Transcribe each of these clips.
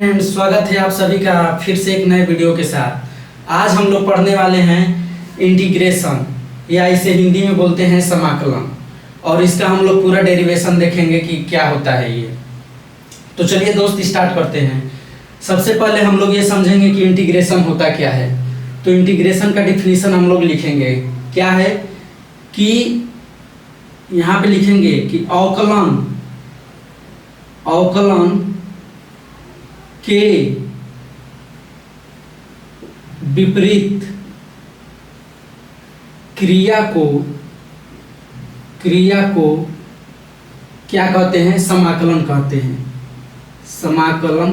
स्वागत है आप सभी का फिर से एक नए वीडियो के साथ। आज हम लोग पढ़ने वाले हैं इंटीग्रेशन, या इसे हिंदी में बोलते हैं समाकलन, और इसका हम लोग पूरा डेरिवेशन देखेंगे कि क्या होता है ये। तो चलिए दोस्त स्टार्ट करते हैं। सबसे पहले हम लोग ये समझेंगे कि इंटीग्रेशन होता क्या है। तो इंटीग्रेशन का डिफिनीशन हम लोग लिखेंगे। क्या है कि यहाँ पे लिखेंगे कि अवकलन के विपरीत क्रिया को क्या कहते हैं? समाकलन कहते हैं। समाकलन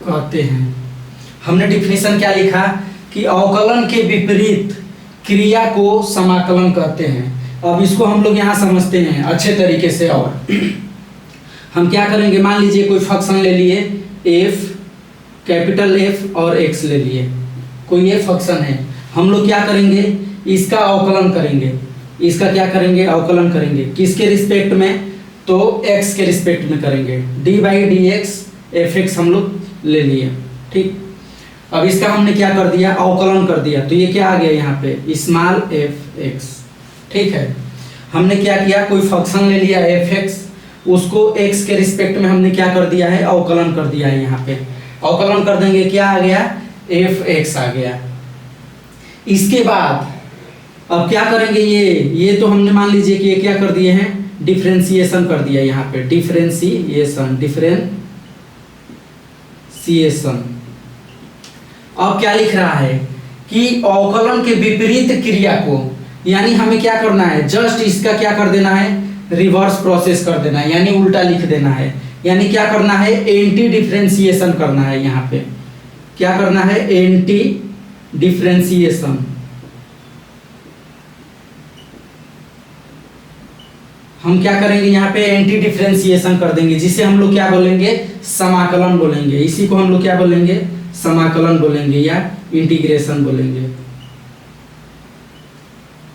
कहते हैं। हमने डिफिनीशन क्या लिखा कि अवकलन के विपरीत क्रिया को समाकलन कहते हैं। अब इसको हम लोग यहाँ समझते हैं अच्छे तरीके से। और हम क्या करेंगे, मान लीजिए कोई फंक्शन ले लिए f, कैपिटल F और x ले लिए। कोई ये फंक्शन है, हम लोग क्या करेंगे, इसका अवकलन करेंगे। इसका क्या करेंगे? अवकलन करेंगे। किसके रिस्पेक्ट में? तो x के रिस्पेक्ट में करेंगे। d/dx fx हम लोग ले लिए। ठीक, अब इसका हमने क्या कर दिया? अवकलन कर दिया। तो ये क्या आ गया यहाँ पे? Small fx। ठीक है, हमने क्या किया, कोई फंक्शन ले लिया fx, उसको x के रिस्पेक्ट में हमने क्या कर दिया है? अवकलन कर दिया है। यहाँ पे अवकलन कर देंगे, क्या आ गया? fx आ गया। इसके बाद अब क्या करेंगे, ये तो हमने मान लीजिए कि ये क्या कर दिए हैं? डिफरेंशिएशन कर दिया। यहाँ पे डिफरेंशिएशन। अब क्या लिख रहा है कि अवकलन के विपरीत क्रिया को, यानी हमें क्या करना है? जस्ट इसका क्या कर देना है? रिवर्स प्रोसेस कर देना है, यानी उल्टा लिख देना है। यानी क्या करना है? एंटी डिफरेंशिएशन करना है। यहाँ पे क्या करना है? Anti differentiation. हम क्या करेंगे? यहाँ पे एंटी डिफरेंशिएशन कर देंगे, जिसे हम लोग क्या बोलेंगे? समाकलन बोलेंगे। इसी को हम लोग क्या बोलेंगे? समाकलन बोलेंगे या इंटीग्रेशन बोलेंगे।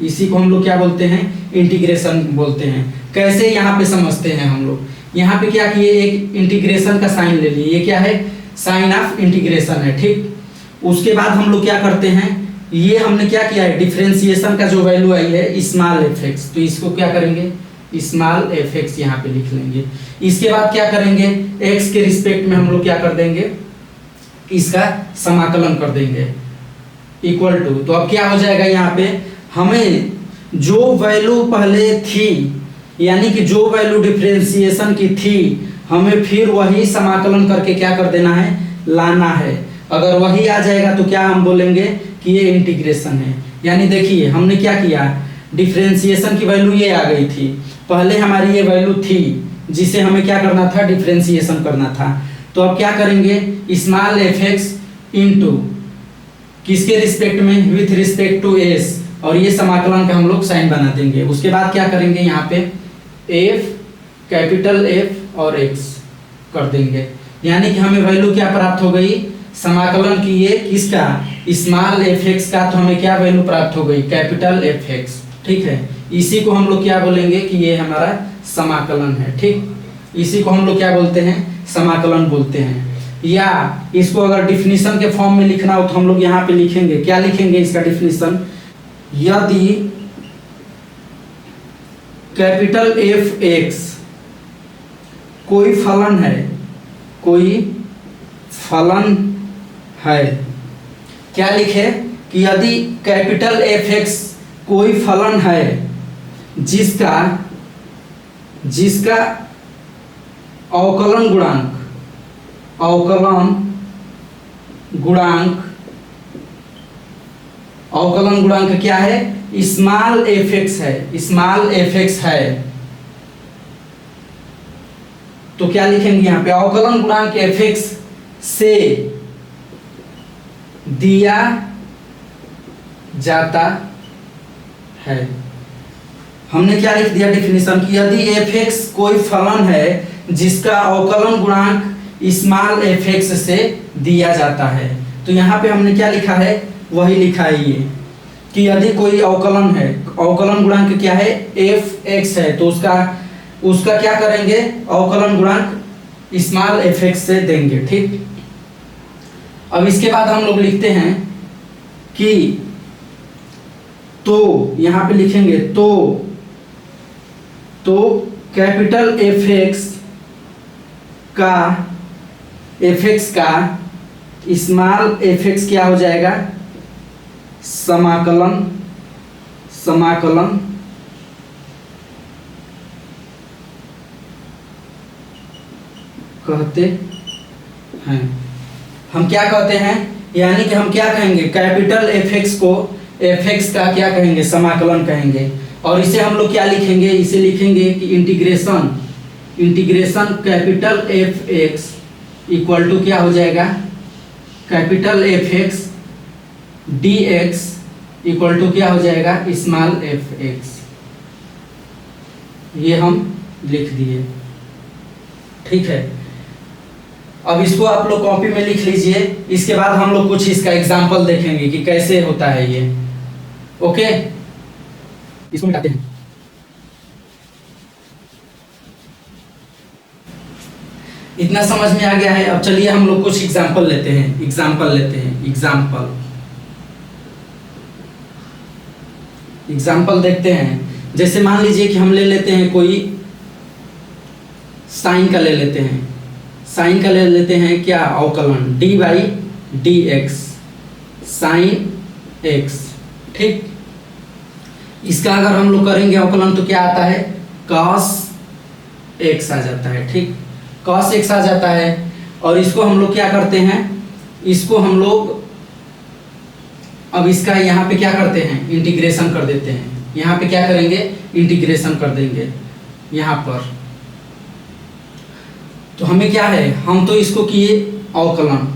इसी को हम लोग क्या बोलते हैं? इंटीग्रेशन बोलते हैं। कैसे यहाँ पे समझते हैं हम लोग? यहाँ पे क्या किए? एक इंटीग्रेशन का साइन ले लिए। ये क्या है? साइन ऑफ इंटीग्रेशन है। ठीक, उसके बाद हम लोग क्या करते हैं? ये हमने क्या किया है? डिफरेंशिएशन का जो वैल्यू आई है स्मॉल fx, तो इसको क्या करेंगे? स्मॉल fx यहाँ पे लिख लेंगे। इसके बाद क्या करेंगे? x के रिस्पेक्ट में हम लोग क्या कर देंगे? इसका समाकलन कर देंगे इक्वल टू। तो अब क्या हो जाएगा? यहाँ पे हमें जो वैल्यू पहले थी, यानी कि जो वैल्यू डिफरेंशिएशन की थी, हमें फिर वही समाकलन करके क्या कर देना है? लाना है। अगर वही आ जाएगा तो क्या हम बोलेंगे कि ये इंटीग्रेशन है। यानी देखिए हमने क्या किया, डिफरेंशिएशन की वैल्यू ये आ गई थी, पहले हमारी ये वैल्यू थी जिसे हमें क्या करना था? डिफरेंशिएशन करना था। तो अब क्या करेंगे? स्मॉल fx इंटू किसके रिस्पेक्ट में? विथ रिस्पेक्ट टू s, और ये समाकलन का हम लोग साइन बना देंगे। उसके बाद क्या करेंगे? यहाँ पे f, कैपिटल F और x कर देंगे। यानी कि हमें वैल्यू क्या प्राप्त हो गई? समाकलन की ये किसका? स्मॉल fx का। तो हमें क्या वैल्यू प्राप्त हो गई? Capital fx। ठीक है, इसी को हम लोग क्या बोलेंगे कि ये हमारा समाकलन है। ठीक, इसी को हम लोग क्या बोलते हैं? समाकलन बोलते हैं। या इसको अगर डिफिनीशन के फॉर्म में लिखना हो तो हम लोग यहाँ पे लिखेंगे। क्या लिखेंगे इसका डिफिनीशन? यदि कैपिटल fx कोई फलन है, क्या लिखे कि यदि कैपिटल fx कोई फलन है जिसका अवकलन गुणांक क्या है? स्मॉल fx है। तो क्या लिखेंगे यहाँ पे? अवकलन गुणांक fx से दिया जाता है। हमने क्या लिख दिया डिफिनीशन की? यदि fx कोई फलन है जिसका अवकलन गुणांक स्मॉल fx से दिया जाता है। तो यहाँ पे हमने क्या लिखा है? वही लिखा है ये। कि यदि कोई अवकलन है, अवकलन गुणांक क्या है, एफ एक्स है, तो उसका उसका क्या करेंगे, अवकलन गुणांक स्मॉल एफ एक्स से देंगे। ठीक, अब इसके बाद हम लोग लिखते हैं कि तो यहां पे लिखेंगे तो कैपिटल एफ एक्स का स्मॉल एफ एक्स क्या हो जाएगा, समाकलन कहते हैं। हम क्या कहते हैं, यानी कि हम क्या कहेंगे, कैपिटल एफ एक्स को एफ एक्स का क्या कहेंगे, समाकलन कहेंगे। और इसे हम लोग क्या लिखेंगे, इसे लिखेंगे कि integration capital F X equal to क्या हो जाएगा, capital F X D X equal to क्या हो जाएगा, स्मॉल एफ एक्स। ये हम लिख दिए। ठीक है, अब इसको आप लोग कॉपी में लिख लीजिए। इसके बाद हम लोग कुछ इसका एग्जाम्पल देखेंगे कि कैसे होता है ये। ओके, इसको मिटाते हैं। इतना समझ में आ गया है। अब चलिए हम लोग कुछ एग्जाम्पल लेते हैं। एग्जाम्पल देखते हैं। जैसे मान लीजिए कि हम ले लेते हैं कोई साइन का ले लेते हैं, क्या अवकलन D by D x sine x. ठीक, इसका अगर हम लोग करेंगे अवकलन तो क्या आता है, cos x आ जाता है। ठीक, cos x आ जाता है। और इसको हम लोग क्या करते हैं, इसको हम लोग अब इसका यहाँ पे क्या करते हैं, इंटीग्रेशन कर देते हैं। यहाँ पे क्या करेंगे, इंटीग्रेशन कर देंगे यहाँ पर। तो हमें क्या है, हम तो इसको किए अवकलन,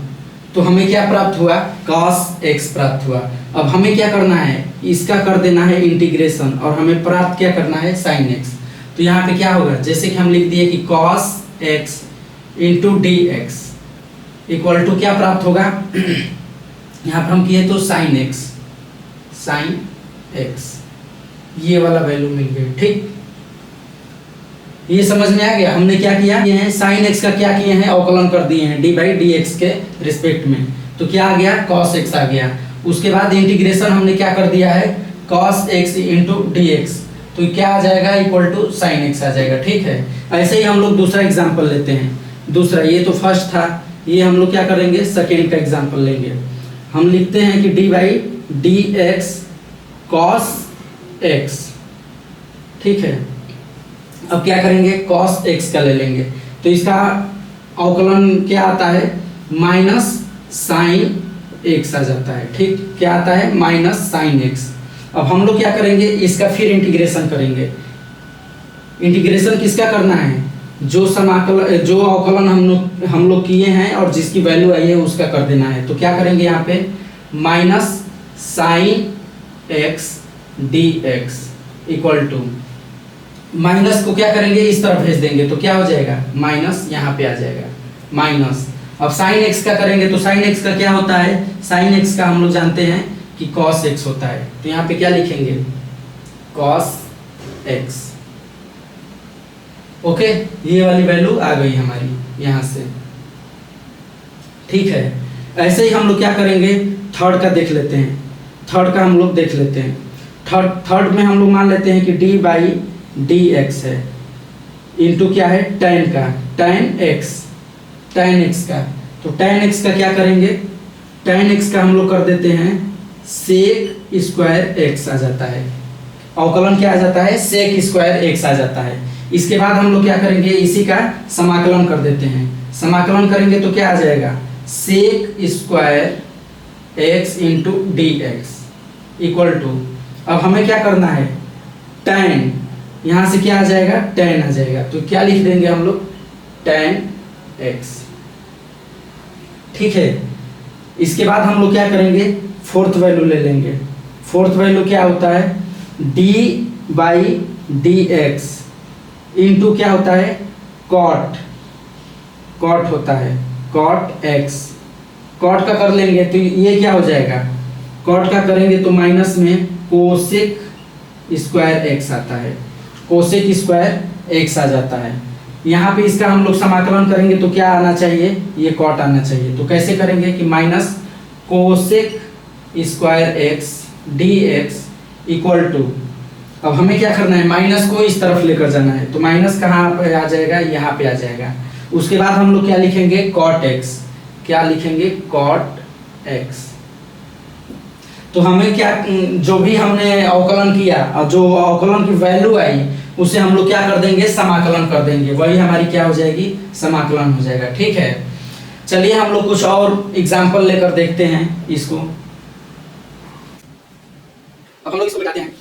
तो हमें क्या प्राप्त हुआ, cos x प्राप्त हुआ। अब हमें क्या करना है, इसका कर देना है इंटीग्रेशन, और हमें प्राप्त क्या करना है, sin x। तो यहाँ पे क्या होगा, जैसे कि हम लिख दिए कि cos x into D X equal to क्या प्राप्त होगा, यहाँ पर हम किए तो sin x, ये वाला वैल्यू मिल गया। ठीक, ये समझ में आ गया। हमने क्या किया, ये है sin x का क्या किए हैं, अवकलन कर दिए हैं डी बाई डी एक्स के रिस्पेक्ट में। तो क्या आ गया, cos x आ गया। उसके बाद इंटीग्रेशन हमने क्या कर दिया है, cos x into D x, तो क्या आ जाएगा, इक्वल टू sin x आ जाएगा। ठीक है, ऐसे ही हम लोग दूसरा एग्जाम्पल लेते हैं। दूसरा, ये तो फर्स्ट था, ये हम लोग क्या करेंगे, सेकेंड का एग्जाम्पल लेंगे। हम लिखते हैं कि D by D x cos x. ठीक है, अब क्या करेंगे, cos x का ले लेंगे, तो इसका अवकलन क्या आता है, माइनस साइन x आ जाता है। ठीक, क्या आता है, माइनस साइन x। अब हम लोग क्या करेंगे, इसका फिर इंटीग्रेशन करेंगे। इंटीग्रेशन किसका करना है, जो अवकलन हम लोग किए हैं और जिसकी वैल्यू आई है उसका कर देना है। तो क्या करेंगे, यहाँ पे minus sine x D X equal to, minus को क्या करेंगे, इस तरफ भेज देंगे, तो क्या हो जाएगा, माइनस यहाँ पे आ जाएगा माइनस। अब साइन x का करेंगे तो साइन x का क्या होता है, साइन x का हम लोग जानते हैं कि cos x होता है। तो यहाँ पे क्या लिखेंगे, cos x। ओके, ये वाली वैल्यू आ गई हमारी यहाँ से। ठीक है, ऐसे ही हम लोग क्या करेंगे, थर्ड का देख लेते हैं। थर्ड का हम लोग देख लेते हैं। थर्ड में हम लोग मान लेते हैं कि डी बाई डी एक्स है, इंटू क्या है, tan का, tan x का। तो tan x का क्या करेंगे, tan x का हम लोग कर देते हैं sec स्क्वायर x आ जाता है। अवकलन क्या आ जाता है, sec स्क्वायर x आ जाता है। इसके बाद हम लोग क्या करेंगे, इसी का समाकलन कर देते हैं। समाकलन करेंगे तो क्या आ जाएगा, sec square x into D X equal to, अब हमें क्या करना है, tan, यहाँ से क्या आ जाएगा, tan आ जाएगा। तो क्या लिख देंगे हम लोग, tan x। ठीक है, इसके बाद हम लोग क्या करेंगे, फोर्थ वैल्यू ले लेंगे। फोर्थ वैल्यू क्या होता है, d by D x into क्या होता है, cot होता है, cot x। cot का कर लेंगे तो ये क्या हो जाएगा, cot का करेंगे तो माइनस में कोसेक स्क्वायर एक्स आता है, कोसेक स्क्वायर एक्स आ जाता है। यहाँ पे इसका हम लोग समाकलन करेंगे तो क्या आना चाहिए, ये कॉट आना चाहिए। तो कैसे करेंगे कि minus cosec square X D X equal to, अब हमें क्या करना है, माइनस को इस तरफ लेकर जाना है। तो माइनस कहाँ पे आ जाएगा, यहाँ पे आ जाएगा। उसके बाद हम लोग क्या लिखेंगे, कॉट एक्स, क्या लिखेंगे, कॉट एक्स। तो हमें क्या, जो भी हमने अवकलन किया और जो अवकलन की वैल्यू आई उसे हम लोग क्या कर देंगे, समाकलन कर देंगे, वही हमारी क्या हो जाएगी, समाकलन हो जाएगा। ठीक है, चलिए हम लोग कुछ और एग्जाम्पल लेकर देखते हैं इसको। अब हम लोग इसको बताते हैं।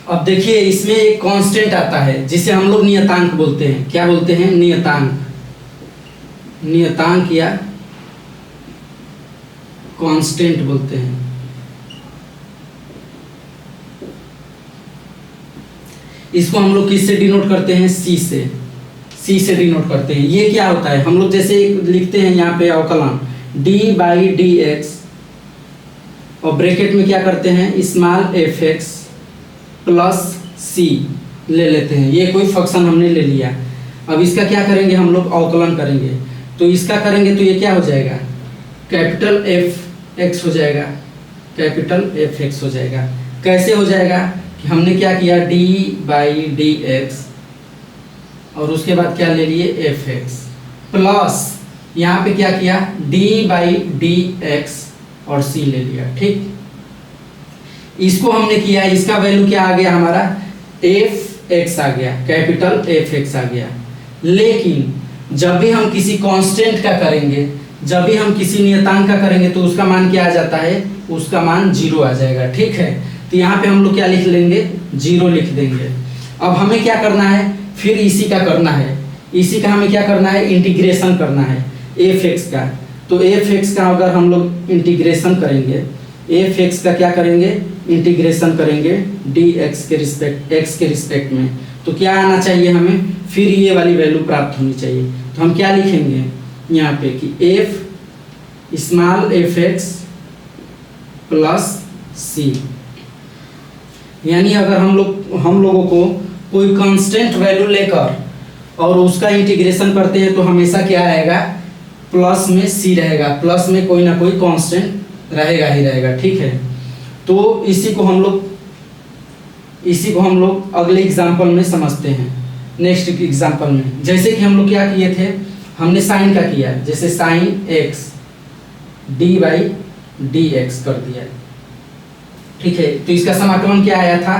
अब देखिए इसमें एक कांस्टेंट आता है जिसे हम लोग नियतांक बोलते हैं। क्या बोलते हैं, नियतांक, नियतांक या कांस्टेंट बोलते हैं। इसको हम लोग किससे डिनोट करते हैं, सी से, सी से डिनोट करते हैं। ये क्या होता है, हम लोग जैसे लिखते हैं यहाँ पे अवकलन d बाई डी एक्स और ब्रैकेट में क्या करते हैं, स्मॉल एफ एक्स प्लस सी ले लेते हैं। ये कोई फंक्शन हमने ले लिया। अब इसका क्या करेंगे, हम लोग अवकलन करेंगे। तो इसका करेंगे तो ये क्या हो जाएगा, कैपिटल एफ एक्स हो जाएगा, कैपिटल एफ एक्स हो जाएगा। कैसे हो जाएगा कि हमने क्या किया, d बाई डी एक्स और उसके बाद क्या ले लिए, एफ एक्स प्लस यहाँ पे क्या किया, d बाई डी एक्स और c ले लिया। ठीक, इसको हमने किया, इसका वैल्यू क्या आ गया हमारा, एफ एक्स आ गया, कैपिटल एफ एक्स आ गया। लेकिन जब भी हम किसी कांस्टेंट का करेंगे, जब भी हम किसी नियतांक का करेंगे तो उसका मान क्या आ जाता है, उसका मान 0 आ जाएगा। ठीक है, तो यहाँ पे हम लोग क्या लिख लेंगे, 0 लिख देंगे। अब हमें क्या करना है, फिर इसी का करना है, इसी का हमें क्या करना है, इंटीग्रेशन करना है एफ एक्स का। तो एफ एक्स का अगर हम लोग इंटीग्रेशन करेंगे, एफ एक्स का क्या करेंगे, इंटीग्रेशन करेंगे डी एक्स के रिस्पेक्ट, एक्स के रिस्पेक्ट में, तो क्या आना चाहिए हमें, फिर ये वाली वैल्यू प्राप्त होनी चाहिए। तो हम क्या लिखेंगे यहाँ पे कि F small F X plus C, यानी अगर हम लोगों को कोई कांस्टेंट वैल्यू लेकर और उसका इंटीग्रेशन करते हैं तो हमेशा क्या आएगा, प्लस में सी रहेगा, प्लस में कोई ना कोई कांस्टेंट रहेगा ही रहेगा। ठीक है, तो इसी को हम लोग अगले एग्जाम्पल में समझते हैं, नेक्स्ट एग्जाम्पल में। जैसे कि हम लोग क्या किए थे, हमने साइन का किया, जैसे sine x D by D x कर दिया। ठीक है, तो इसका समाकलन क्या आया था,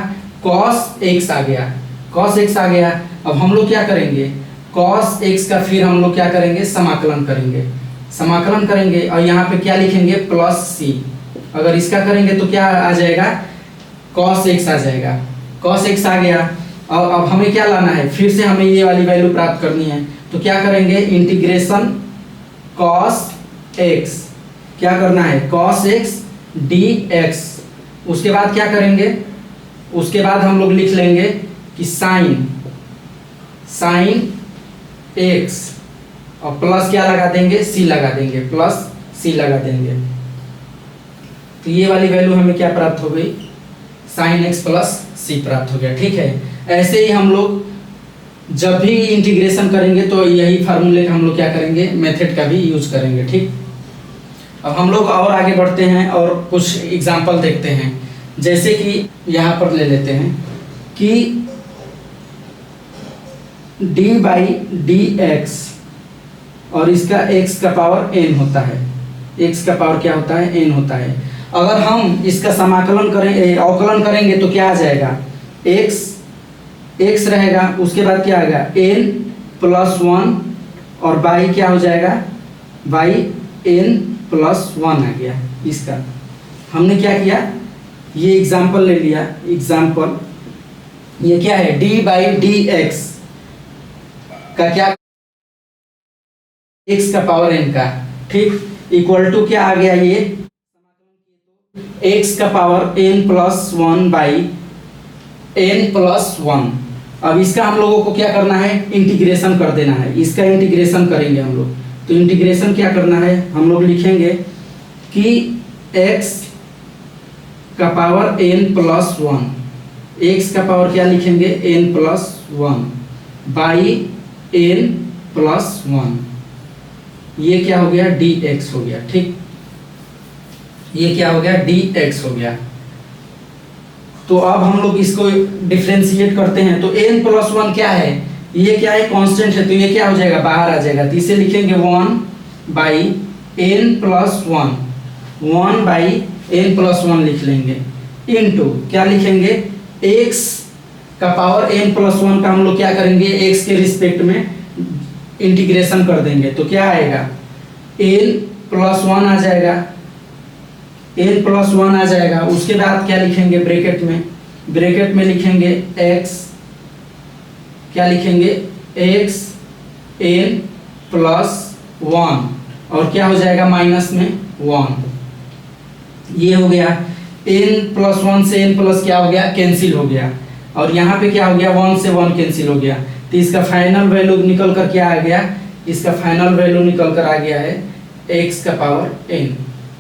cos x आ गया, cos x आ गया। अब हम लोग क्या करेंगे, cos x का फिर हम लोग क्या करेंगे, समाकलन करेंगे, समाकलन करेंगे और यहाँ पे क्या लिखेंगे, प्लस सी। अगर इसका करेंगे तो क्या आ जाएगा, cos x आ जाएगा, cos x आ गया। और अब हमें क्या लाना है, फिर से हमें ये वाली वैल्यू प्राप्त करनी है। तो क्या करेंगे, इंटीग्रेशन cos x, क्या करना है, cos x dx। उसके बाद क्या करेंगे, उसके बाद हम लोग लिख लेंगे कि साइन x और प्लस क्या लगा देंगे, c लगा देंगे, प्लस c लगा देंगे। तो ये वाली वैल्यू हमें क्या प्राप्त हो गई, साइन x प्लस c प्राप्त हो गया। ठीक है, ऐसे ही हम लोग जब भी इंटीग्रेशन करेंगे तो यही फार्मूले का हम लोग क्या करेंगे, मेथड का भी यूज करेंगे। ठीक, अब हम लोग और आगे बढ़ते हैं और कुछ एग्जाम्पल देखते हैं। जैसे कि यहाँ पर ले लेते हैं कि d बाई डी एक्स और इसका x का पावर n होता है, x का पावर क्या होता है, n होता है। अगर हम इसका समाकलन करें, अवकलन करेंगे तो क्या आ जाएगा, x रहेगा, उसके बाद क्या आएगा, n प्लस 1 और बाई क्या हो जाएगा, बाई n प्लस 1 आ गया। इसका हमने क्या किया, ये एग्जाम्पल ले लिया, एग्जाम्पल ये क्या है, d बाई डी एक्स का क्या, x का पावर n का, ठीक, इक्वल टू क्या आ गया, ये x का power n plus 1 by n plus 1। अब इसका हम लोगों को क्या करना है, इंटीग्रेशन कर देना है, इसका इंटीग्रेशन करेंगे हम लोग। तो इंटीग्रेशन क्या करना है, हम लोग लिखेंगे कि x का पावर n+1, x का पावर क्या लिखेंगे n+1 बाई n+1, ये क्या हो गया dx हो गया। ठीक, ये क्या हो गया dx हो गया। तो अब हम लोग इसको डिफरेंशिएट करते हैं, तो n+1 क्या है, ये क्या है कांस्टेंट है, तो ये क्या हो जाएगा बाहर आ जाएगा, तो इसे लिखेंगे 1/n+1, 1/n+1 लिख लेंगे, इनटू क्या लिखेंगे x का पावर n+1 का हम लोग क्या करेंगे x के रिस्पेक्ट में इंटीग्रेशन कर देंगे, तो क्या आएगा n+1 आ जाएगा, n+1 आ जाएगा। उसके बाद क्या लिखेंगे ब्रैकेट में लिखेंगे x, क्या लिखेंगे x n+1 और क्या हो जाएगा माइनस में 1, ये हो गया n+1 से n+ क्या हो गया कैंसिल हो गया, और यहाँ पे क्या हो गया 1 से 1 कैंसिल हो गया, तो इसका फाइनल वैल्यू निकल कर क्या आ गया, इसका फाइनल वैल्यू निकल कर आ गया है x का पावर n,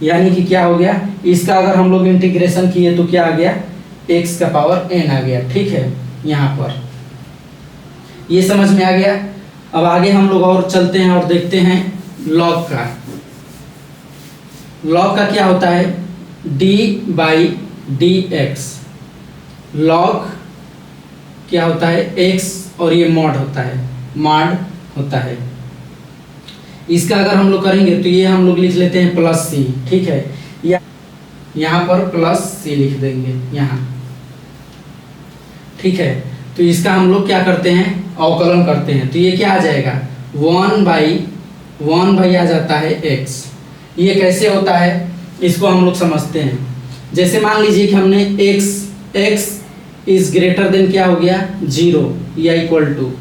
यानी कि क्या हो गया, इसका अगर हम लोग इंटीग्रेशन किए तो क्या आ गया x का पावर n आ गया। ठीक है, यहाँ पर ये समझ में आ गया। अब आगे हम लोग और चलते हैं और देखते हैं लॉग का। लॉग का क्या होता है d/dx, लॉग क्या होता है x और ये मॉड होता है। इसका अगर हम लोग करेंगे तो ये हम लोग लिख लेते हैं +c। ठीक है, या यहाँ पर +c लिख देंगे यहाँ। ठीक है, तो इसका हम लोग क्या करते हैं अवकलन करते हैं, तो ये क्या आ जाएगा 1/1 आ जाता है x। ये कैसे होता है इसको हम लोग समझते हैं। जैसे मान लीजिए कि हमने x इज ग्रेटर देन क्या हो गया 0 या equal to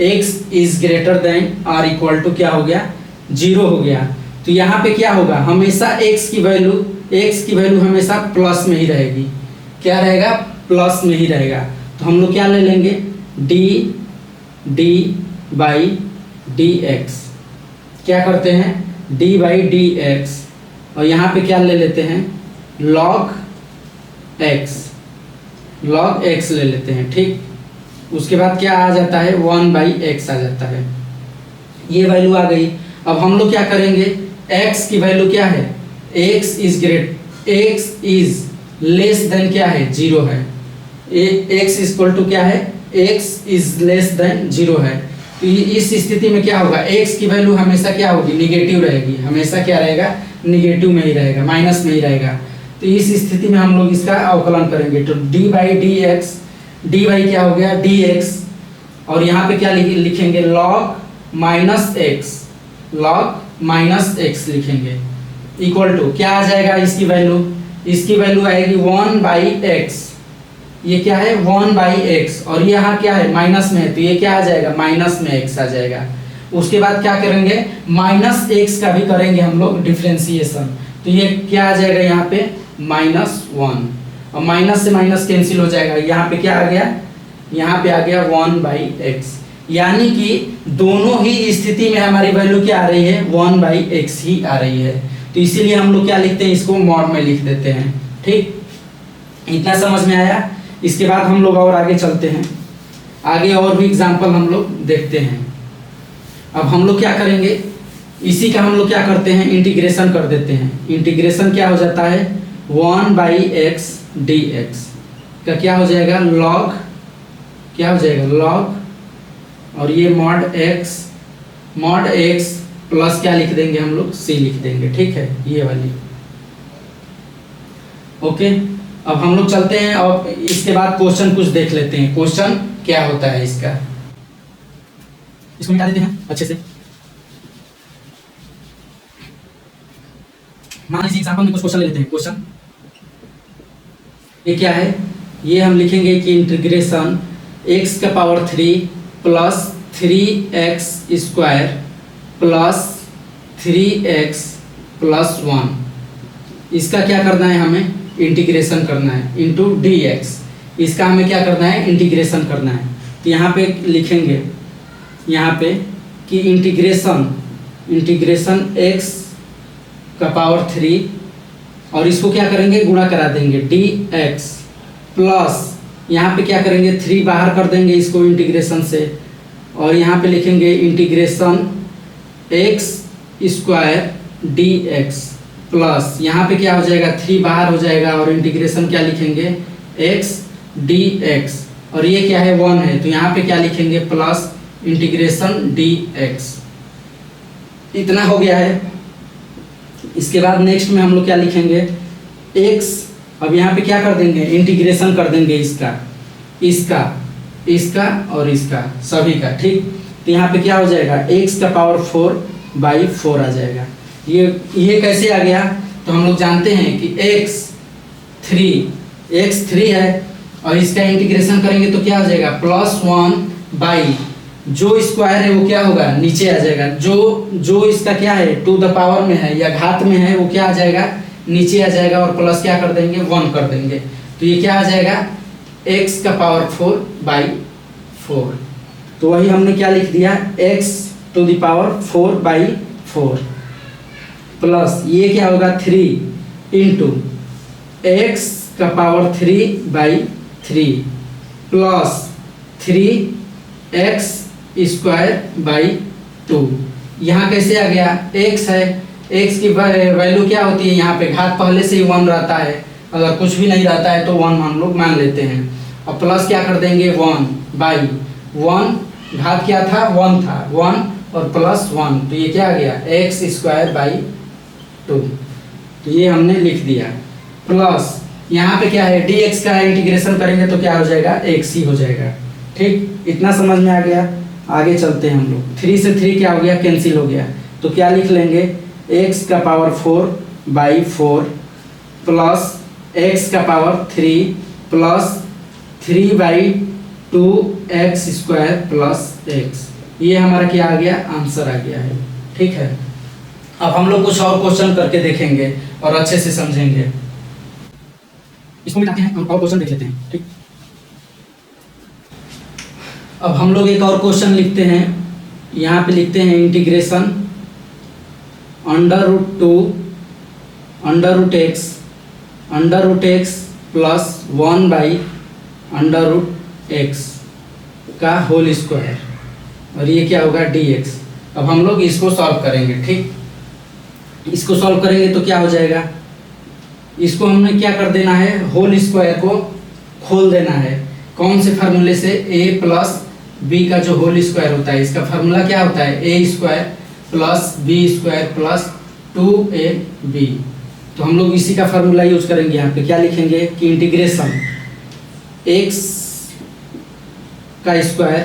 x is greater than r equal to क्या हो गया 0 हो गया, तो यहाँ पे क्या होगा हमेशा x की वैल्यू हमेशा प्लस में ही रहेगी, क्या रहेगा प्लस में ही रहेगा। तो हम लोग क्या ले लेंगे d/dx, क्या करते हैं d/dx, और यहाँ पे क्या ले लेते हैं log x ले लेते हैं। ठीक, उसके बाद क्या आ जाता है 1/x आ जाता है, ये वैल्यू आ गई। अब हम लोग क्या करेंगे x की वैल्यू क्या है x इज लेस देन क्या है 0 है, x इक्वल टू क्या है x इज लेस देन 0 है। तो इस स्थिति में क्या होगा x की वैल्यू हमेशा क्या होगी निगेटिव रहेगी, हमेशा क्या रहेगा निगेटिव में ही रहेगा, माइनस में ही रहेगा। तो इस स्थिति में हम लोग इसका अवकलन करेंगे, तो d/dx, dy क्या हो गया dx, और यहाँ पे क्या लिखेंगे log -x लिखेंगे, इक्वल टू क्या आ जाएगा इसकी वैल्यू आएगी 1/x, ये क्या है 1/x, और यहाँ क्या है माइनस में है, तो ये क्या आ जाएगा माइनस में x आ जाएगा। उसके बाद क्या करेंगे -x का भी करेंगे हम लोग डिफरेंशिएशन, तो ये क्या आ जाएगा यहाँ पे -1, और माइनस से माइनस कैंसिल हो जाएगा, यहाँ पे क्या आ गया यहाँ पे आ गया 1/x, यानी कि दोनों ही स्थिति में हमारी वैल्यू क्या आ रही है 1/x ही आ रही है। तो इसीलिए हम लोग क्या लिखते हैं इसको मॉड में लिख देते हैं। ठीक, इतना समझ में आया। इसके बाद हम लोग और आगे चलते हैं, आगे और भी एग्जाम्पल हम लोग देखते हैं। अब हम लोग क्या करेंगे इसी का हम लोग क्या करते हैं इंटीग्रेशन कर देते हैं। इंटीग्रेशन क्या हो जाता है 1/x dx का क्या हो जाएगा log, क्या हो जाएगा log, और ये mod x प्लस क्या लिख देंगे हम लोग c लिख देंगे। ठीक है, ये वाली ओके। अब हम लोग चलते हैं और इसके बाद क्वेश्चन कुछ देख लेते हैं, क्वेश्चन क्या होता है इसका। इसको मिटा देते हैं अच्छे से। मान लीजिए एग्जांपल में कुछ क्वेश्चन ले लेते हैं। क्वेश्चन ये क्या है, ये हम लिखेंगे कि इंटीग्रेशन x का power 3 plus 3x square plus 3x plus 1, इसका क्या करना है हमें इंटीग्रेशन करना है इंटू dx, इसका हमें क्या करना है इंटीग्रेशन करना है। तो यहाँ पे लिखेंगे यहाँ पे कि इंटीग्रेशन इंटीग्रेशन x का पावर 3 और इसको क्या करेंगे, गुणा करा देंगे dx प्लस यहाँ पे क्या करेंगे 3 बाहर कर देंगे इसको इंटीग्रेशन से और यहाँ पे लिखेंगे integration x square dx plus यहाँ पे क्या हो जाएगा 3 बाहर हो जाएगा और इंटीग्रेशन क्या लिखेंगे x dx और ये क्या है 1 है तो यहाँ पे क्या लिखेंगे प्लस इंटीग्रेशन dx। इतना हो गया है। इसके बाद नेक्स्ट में हम लोग क्या लिखेंगे x, अब यहाँ पे क्या कर देंगे इंटीग्रेशन कर देंगे इसका और इसका सभी का, ठीक। तो यहाँ पे क्या हो जाएगा x का पावर 4/4 आ जाएगा। ये कैसे आ गया, तो हम लोग जानते हैं कि x 3 है और इसका इंटीग्रेशन करेंगे तो क्या हो जाएगा +1 जो स्क्वायर है वो क्या होगा नीचे आ जाएगा, जो इसका क्या है टू द पावर में है या घात में है वो क्या आ जाएगा नीचे आ जाएगा और प्लस क्या कर देंगे 1 कर देंगे तो ये क्या आ जाएगा x का पावर 4/4। तो वही हमने क्या लिख दिया x to the power 4/4 plus ये क्या होगा 3 इंटू x का power 3/3 plus 3x square by 2। यहाँ कैसे आ गया x है, x की वैल्यू क्या होती है यहाँ पे घात पहले से ही 1 रहता है, अगर कुछ भी नहीं रहता है तो 1 हम लोग मान लेते हैं और प्लस क्या कर देंगे 1/1 घात क्या था 1 था 1 और प्लस 1 तो ये क्या आ गया x स्क्वायर बाई 2। तो ये हमने लिख दिया प्लस यहाँ पे क्या है dx का इंटीग्रेशन करेंगे तो क्या हो जाएगा x ही हो जाएगा, ठीक। इतना समझ में आ गया। आगे चलते हैं हम लोग 3 से 3 क्या हो गया कैंसिल हो गया तो क्या लिख लेंगे x का पावर 4/4 प्लस x का power 3 plus 3/2x square plus x। ये हमारा क्या आ गया आंसर आ गया है, ठीक है। अब हम लोग कुछ और क्वेश्चन करके देखेंगे और अच्छे से समझेंगे। इसको मिटाते हैं और क्वेश्चन देख लेते हैं, ठीक। अब हम लोग एक और क्वेश्चन लिखते हैं, यहाँ पे लिखते हैं इंटीग्रेशन √2 प्लस 1/√x का होल स्क्वायर और ये क्या होगा dx। अब हम लोग इसको सॉल्व करेंगे, ठीक। इसको सॉल्व करेंगे तो क्या हो जाएगा, इसको हमने क्या कर देना है होल स्क्वायर को खोल देना है। कौन से फार्मूले से a प्लस b का जो होल स्क्वायर होता है इसका फार्मूला क्या होता है a square plus b square plus 2ab। तो हम लोग इसी का फार्मूला यूज करेंगे। यहाँ पे क्या लिखेंगे कि इंटीग्रेशन x का स्क्वायर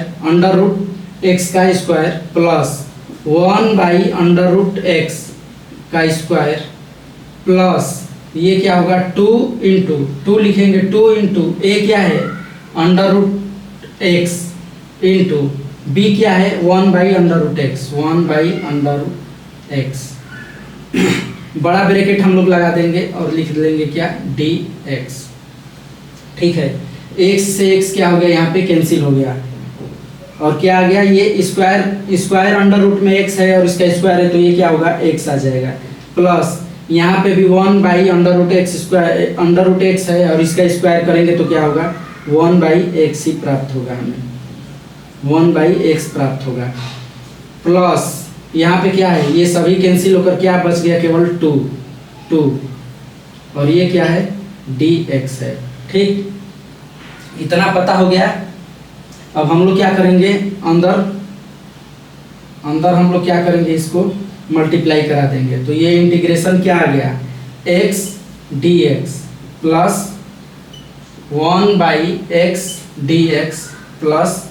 √x का स्क्वायर प्लस 1/√x का स्क्वायर प्लस ये क्या होगा 2 इंटू 2 लिखेंगे 2 इंटू a क्या है √x इंटू b क्या है 1/√x बड़ा ब्रैकेट हम लोग लगा देंगे और लिख लेंगे क्या dx, ठीक है। x से x क्या हो गया यहाँ पे कैंसिल हो गया और क्या आ गया ये स्क्वायर अंडर रूट में x है और इसका स्क्वायर है तो ये क्या होगा x आ जाएगा प्लस यहाँ पे भी 1/√x है और इसका स्क्वायर करेंगे तो क्या होगा 1/x ही प्राप्त होगा, हमें 1/x प्राप्त होगा प्लस यहाँ पे क्या है ये सभी कैंसिल होकर क्या बच गया केवल 2 और ये क्या है dx है, ठीक। इतना पता हो गया। अब हम लोग क्या करेंगे अंदर हम लोग क्या करेंगे इसको मल्टीप्लाई करा देंगे तो ये इंटीग्रेशन क्या आ गया x dx plus 1/x dx plus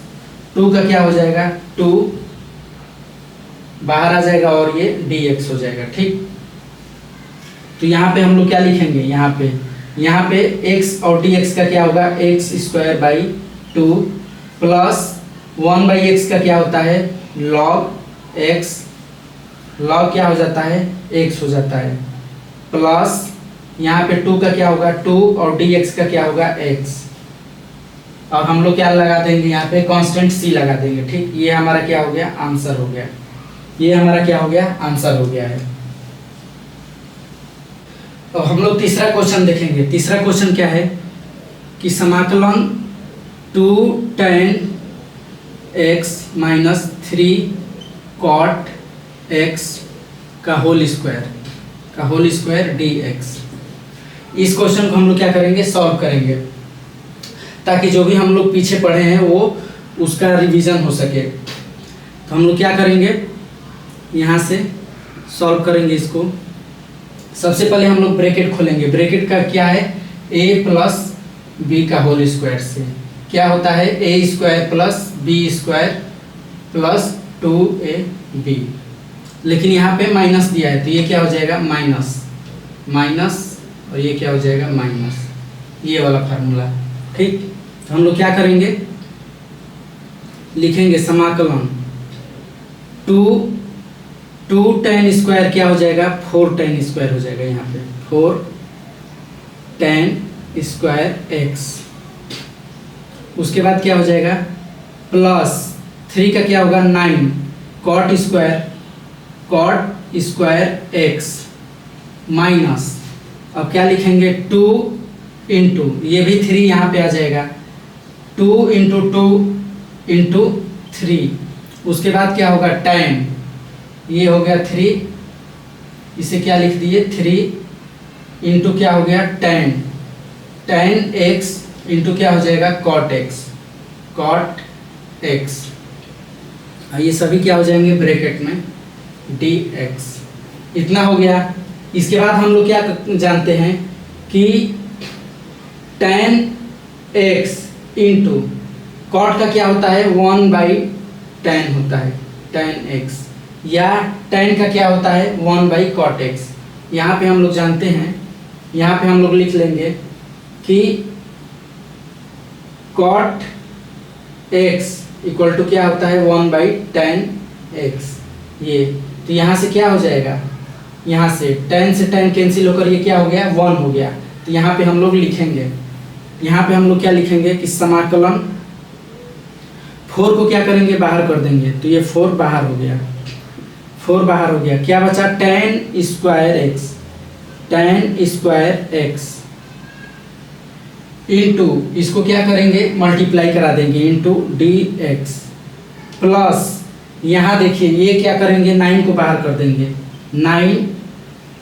2 का क्या हो जाएगा 2 बाहर आ जाएगा और ये dx हो जाएगा, ठीक। तो यहाँ पे हम लोग क्या लिखेंगे यहाँ पे x और dx का क्या होगा x square by 2 plus 1/x का क्या होता है log x, log क्या हो जाता है x हो जाता है प्लस यहाँ पे 2 का क्या होगा 2 और dx का क्या होगा x और हम लोग क्या लगा देंगे यहाँ पे कांस्टेंट c लगा देंगे, ठीक। ये हमारा क्या हो गया आंसर हो गया। ये हमारा क्या हो गया, आंसर हो गया है। तो हम लोग तीसरा क्वेश्चन देखेंगे। तीसरा क्वेश्चन क्या है कि समाकलन 2 tan x minus 3 cot x का होल स्क्वायर dx। इस क्वेश्चन को हम लोग क्या करेंगे, सॉल्व करेंगे, ताकि जो भी हम लोग पीछे पढ़े हैं वो उसका रिवीजन हो सके। तो हम लोग क्या करेंगे, यहाँ से सॉल्व करेंगे इसको। सबसे पहले हम लोग ब्रैकेट खोलेंगे। ब्रैकेट का क्या है, a प्लस बी का होल स्क्वायर से क्या होता है, a square plus B square plus 2ab। लेकिन यहाँ पे माइनस दिया है तो ये क्या हो जाएगा, माइनस, और ये क्या हो जाएगा, माइनस, ये वाला फार्मूला। ठीक, तो हम लोग क्या करेंगे, लिखेंगे समाकलन 2 tan स्क्वायर क्या हो जाएगा, 4 tan स्क्वायर हो जाएगा। यहाँ पे 4 tan स्क्वायर x। उसके बाद क्या हो जाएगा, प्लस 3 का क्या होगा, 9 cot स्क्वायर x माइनस, अब क्या लिखेंगे, 2 इंटू, ये भी 3 यहाँ पे आ जाएगा, 2 इंटू 2 इंटू 3। उसके बाद क्या होगा, tan, ये हो गया 3, इसे क्या लिख दिए 3 इंटू क्या हो गया, tan x इंटू क्या हो जाएगा, cot x। ये सभी क्या हो जाएंगे ब्रैकेट में dx। इतना हो गया। इसके बाद हम लोग क्या जानते हैं कि tan x इंटू cot का क्या होता है, 1/tan होता है, tan x, या tan का क्या होता है, 1/cot x। यहाँ पे हम लोग जानते हैं, यहाँ पे हम लोग लिख लेंगे कि cot x इक्वल टू क्या होता है, 1/tan x। ये तो यहाँ से क्या हो जाएगा, यहाँ से tan से tan कैंसिल होकर ये क्या हो गया, 1 हो गया। तो यहाँ पे हम लोग लिखेंगे, यहाँ पे हम लोग क्या लिखेंगे कि समाकलन 4 को क्या करेंगे, बाहर कर देंगे, तो ये 4 बाहर हो गया, 4 बाहर हो गया। क्या बचा, tan स्क्वायर x इंटू, इसको क्या करेंगे, मल्टीप्लाई करा देंगे, इंटू dx प्लस, यहाँ देखिए ये क्या करेंगे, 9 को बाहर कर देंगे, 9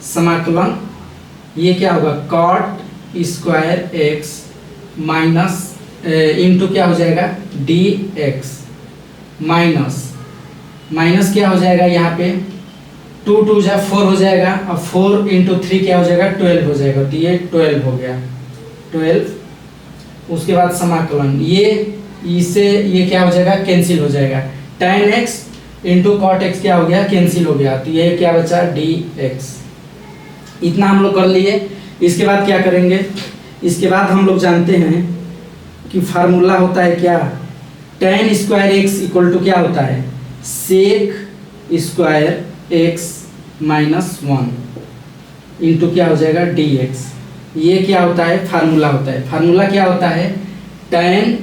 समाकलन, ये क्या होगा, cot square x minus into क्या हो जाएगा, dx माइनस क्या हो जाएगा, यहाँ पे 2 2 जा 4 हो जाएगा, और 4 इंटू 3 क्या हो जाएगा, 12 हो जाएगा। तो ये 12 हो गया, 12। उसके बाद समाकलन, ये इससे ये क्या हो जाएगा, कैंसिल हो जाएगा, tan x into cot x क्या हो गया, कैंसिल हो गया। तो ये क्या बचा, dx। इतना हम लोग कर लिए। इसके बाद क्या करेंगे, इसके बाद हम लोग जानते हैं कि फार्मूला होता है क्या, tan square x equal to क्या होता है, sec square x minus 1 into क्या हो जाएगा, dx। ये क्या होता है, फार्मूला होता है। फार्मूला क्या होता है, tan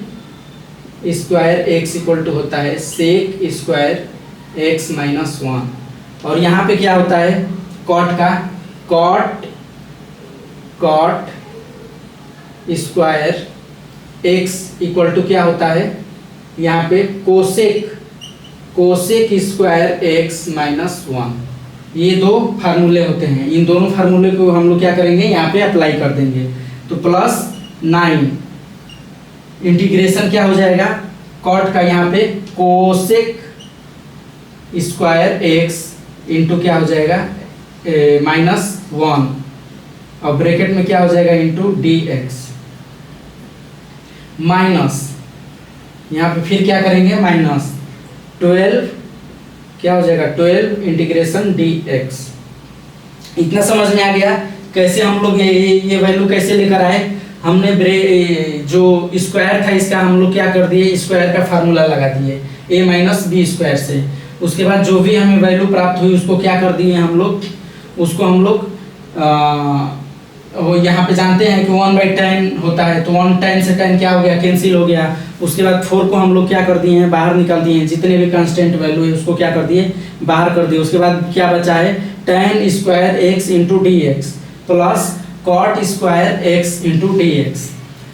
square x equal to होता है sec स्क्वायर x माइनस 1, और यहाँ पे क्या होता है, cot का cot square x equal to क्या होता है, यहाँ पे कोसेक स्क्वायर x माइनस 1। ये 2 फार्मूले होते हैं। इन दोनों फार्मूले को हम लोग क्या करेंगे, यहाँ पे अप्लाई कर देंगे। तो प्लस 9 इंटीग्रेशन क्या हो जाएगा, कॉट का यहाँ पे कोसेक स्क्वायर x इंटू क्या हो जाएगा, माइनस 1, और ब्रैकेट में क्या हो जाएगा, इंटू dx माइनस, यहाँ पे फिर क्या करेंगे, माइनस 12 क्या हो जाएगा, 12 इंटीग्रेशन dx। इतना समझ में आ गया कैसे हम लोग ये वैल्यू कैसे लेकर आए। हमने जो स्क्वायर था इसका हम लोग क्या कर दिए, स्क्वायर का फार्मूला लगा दिए a माइनस बी स्क्वायर से। उसके बाद जो भी हमें वैल्यू प्राप्त हुई उसको क्या कर दिए हम लोग, उसको हम लोग वो यहाँ पे जानते हैं कि 1/10 होता है, तो 1/10 से 10 क्या हो गया, कैंसिल हो गया। उसके बाद 4 को हम लोग क्या कर दिए हैं, बाहर निकाल दिए हैं, जितने भी कांस्टेंट वैल्यू है उसको क्या कर दिए, बाहर कर दिए। उसके बाद क्या बचा है, tan square X into D X plus cot square X into D X.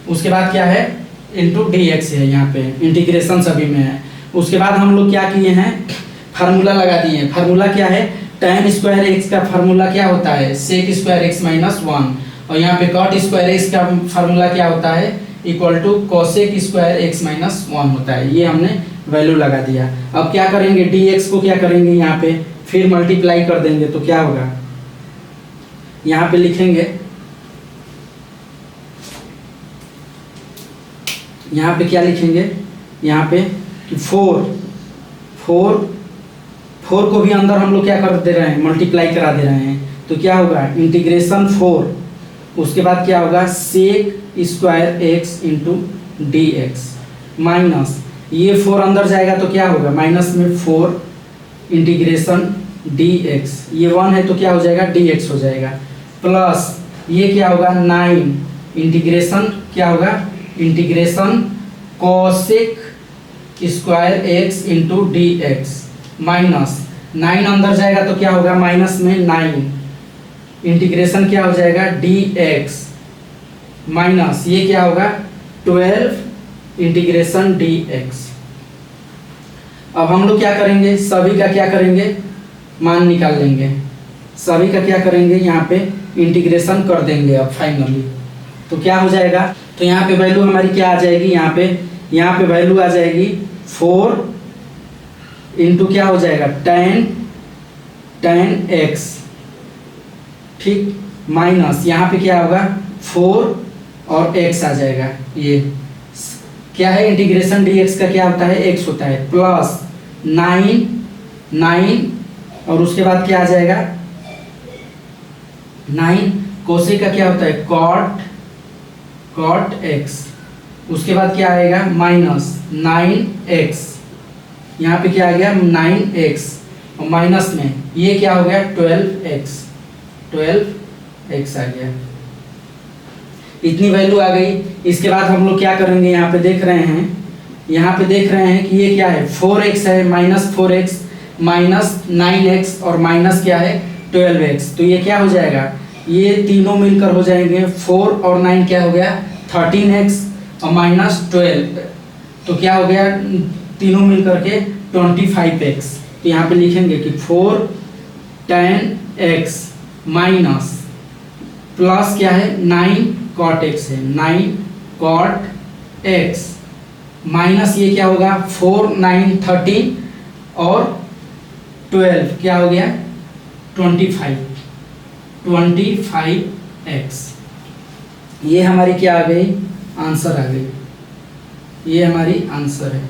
उसके बाद क्या है, इंटू डी एक्स है, यहाँ पे इंटीग्रेशन सभी में है। उसके बाद हम लोग क्या किए हैं, फार्मूला लगा दिए हैं। फार्मूला क्या है, tan स्क्वायर एक्स का फार्मूला क्या होता है, सेक स्क्वायर एक्स माइनस 1, और यहाँ पे कॉट स्क्वायर एक्स का फार्मूला क्या होता है, equal to cosec square X minus 1 होता है। ये हमने वैल्यू लगा दिया। अब क्या करेंगे, डी एक्स को क्या करेंगे, यहाँ पे फिर मल्टीप्लाई कर देंगे, तो क्या होगा, यहाँ पे लिखेंगे, यहाँ पे क्या लिखेंगे, यहाँ पे कि 4 को भी अंदर हम लोग क्या कर दे रहे हैं, मल्टीप्लाई करा दे रहे हैं। तो क्या होगा, इंटीग्रेशन 4, उसके बाद क्या होगा, sec square X into D X minus, ये 4 अंदर जाएगा तो क्या होगा, माइनस में 4 इंटीग्रेशन डी एक्स, ये 1 है तो क्या हो जाएगा, डी एक्स हो जाएगा, प्लस ये क्या होगा 9 इंटीग्रेशन क्या होगा, integration cosec square X into D X minus 9 अंदर जाएगा तो क्या होगा, माइनस में 9 इंटीग्रेशन क्या हो जाएगा, डी एक्स माइनस ये क्या होगा 12 इंटीग्रेशन डी एक्स। अब हम लोग क्या करेंगे, सभी का क्या करेंगे, मान निकाल लेंगे, सभी का क्या करेंगे, यहाँ पे इंटीग्रेशन कर देंगे। अब फाइनली तो क्या हो जाएगा, तो यहाँ पे वैल्यू हमारी क्या आ जाएगी, यहाँ पे वैल्यू आ जाएगी 4 इंटू क्या हो जाएगा, tan एक्स, ठीक, माइनस यहाँ पे क्या होगा 4 और x आ जाएगा, ये क्या है, इंटीग्रेशन dx का क्या होता है, x होता है, प्लस 9 और उसके बाद क्या आ जाएगा 9 कोसेक का क्या होता है, cot x, उसके बाद क्या आएगा माइनस 9x, यहाँ पे क्या आ गया 9x और माइनस में ये क्या हो गया 12x आ गया, इतनी वैल्यू आ गई। इसके बाद हम लोग क्या करेंगे, यहाँ पे देख रहे हैं कि ये क्या है 4x है, माइनस 4x माइनस 9x और माइनस क्या है 12x, तो ये क्या हो जाएगा, ये तीनों मिलकर हो जाएंगे 4 और 9 क्या हो गया 13x और माइनस 12, तो क्या हो गया तीनों मिलकर के 25x। तो यहाँ पे लिखेंगे कि 4 tan x माइनस प्लस क्या है 9 cot x है, 9 cot x माइनस ये क्या होगा 4 9 13 और 12 क्या हो गया 25x। ये हमारी क्या आ गई, आंसर आ गई, ये हमारी आंसर है।